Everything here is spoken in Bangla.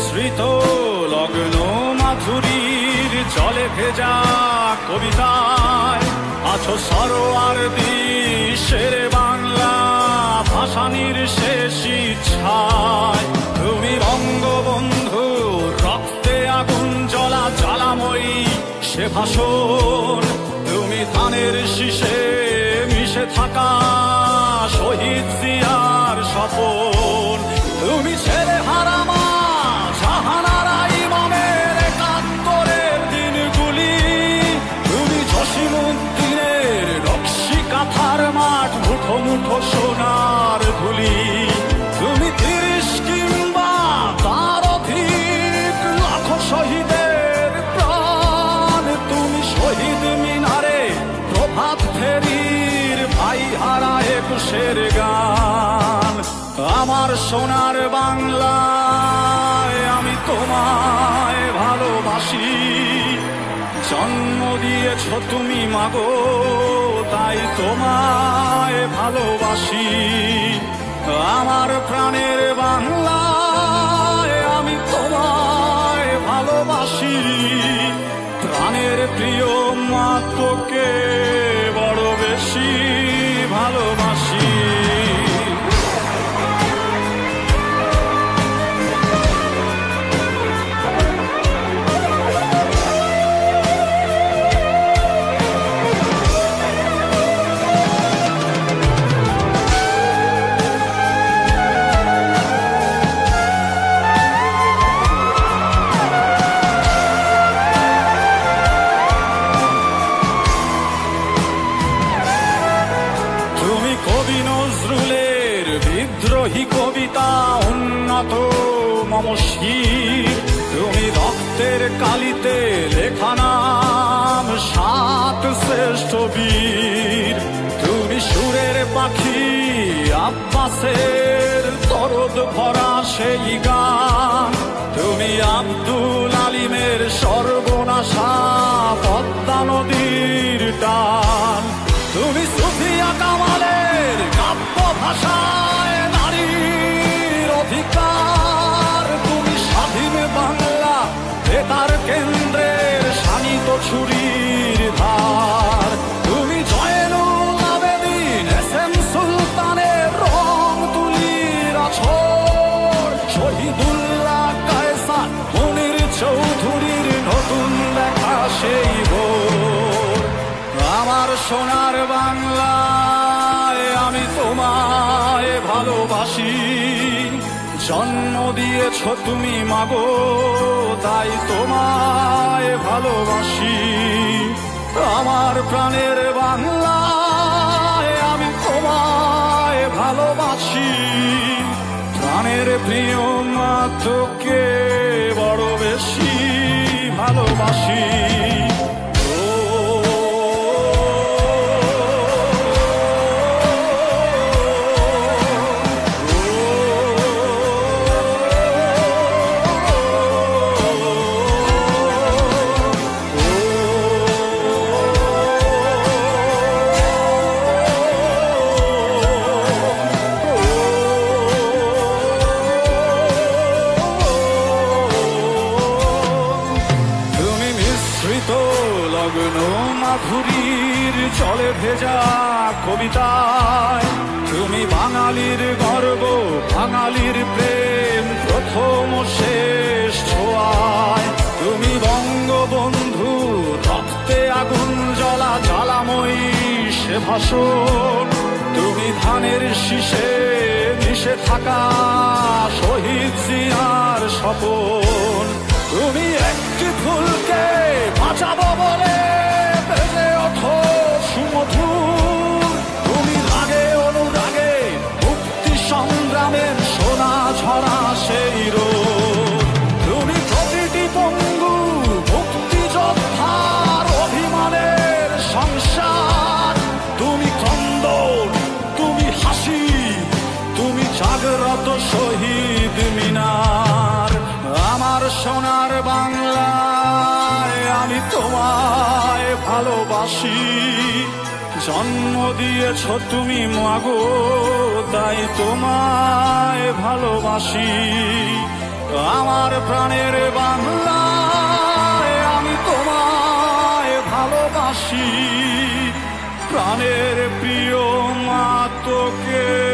মিশ্রিত লগ্ন মাধুরীর জলে ভেজা কবিতায় আছো সরোয়ার্দী শের বাংলা ভাসানির শেষ ইচ্ছায়। তুমি বঙ্গবন্ধু রক্তে আগুন জ্বলা জ্বালাময়ী সে ভাষণ, তুমি ধানের শীষে মিশে থাকা শহীদ জিয়ার স্বপন। তুমি ছেলে হারা মা জাহানারা ইমামের একাত্তরের দিনগুলি, তুমি জসিমউদ্দিনের নকশি কাঁথার মাঠ মুঠো মুঠো সোনার ধুলি। তুমি ৩০ কিংবা তার অধিক লাখো শহীদের প্রাণ, তুমি শহীদ মিনারে প্রভাত ফেরির ভাই হারা একুশের গান। আমার সোনার বাংলায় আমি তোমায় ভালোবাসি, জন্ম দিয়েছ তুমি মাগো তাই তোমায় ভালোবাসি। আমার প্রাণের বাংলায় আমি তোমায় ভালোবাসি, প্রাণের প্রিয় মা তোকে বড় বেশি ভালোবাসি। কবি নজরুলের বিদ্রোহী কবিতা উন্নত মম শির, তুমি রক্তের কালিতে লেখা নাম ৭ শ্রেষ্ঠ বীর। তুমি সুরের পাখি আব্বাসের দরদ ভরা সেই গান, তুমি আব্দুল আলিমের সর্বনাশা পদ্মা নদীর টান। তুমি সুফিয়া কামালের কাব্য ভাষায় নারীর অধিকার, তুমি স্বাধীন বাংলা বেতার কেন্দ্রের শানিত ছুরির ধার। তুমি জয়নুল আবেদিন এসএম সুলতানের রং তুলির আছর, শহীদুল্লাহ কায়সার মুনির চৌধুরীর নতুন লেখা সেই ভোর। আমার সোনার বাংলায় আমি তোমায় ভালোবাসি, জন্ম দিয়েছ তুমি মাগো তাই তোমায় ভালোবাসি। আমার প্রাণের বাংলায় আমি তোমায় ভালোবাসি, প্রাণের প্রিয় মা তোকে বড় বেশি ভালোবাসি। লগ্ন মাধুরীর জলে ভেজা কবিতায়, তুমি বাঙালির গর্ব বাঙালির প্রেম প্রথম শেষ ছোঁয়ায়। তুমি বঙ্গবন্ধু রক্তে আগুন জ্বলা জ্বালাময়ী সে ভাষণ, তুমি ধানের শীষে মিশে থাকা শহীদ জিয়ার স্বপন। তুমি একটি ফুলকে বাঁচাবো বলে বেজে ওঠো সুমধুর, তুমি রাগে অনুরাগে মুক্তি সংগ্রামের সোনা ঝরা সেই রোদ। তুমি প্রতিটি পঙ্গু মুক্তিযোদ্ধার অভিমানের সংসার, তুমি ক্রন্দন তুমি হাসি তুমি জাগ্রত শহীদ মিনার। আমার সোনার বাংলায় আমি তোমায় ভালোবাসি, জন্ম দিয়েছ তুমি মাগো তাই তোমায় ভালোবাসি। আমার প্রাণের বাংলা, আমি তোমায় ভালোবাসি, প্রাণের প্রিয় মা তোকে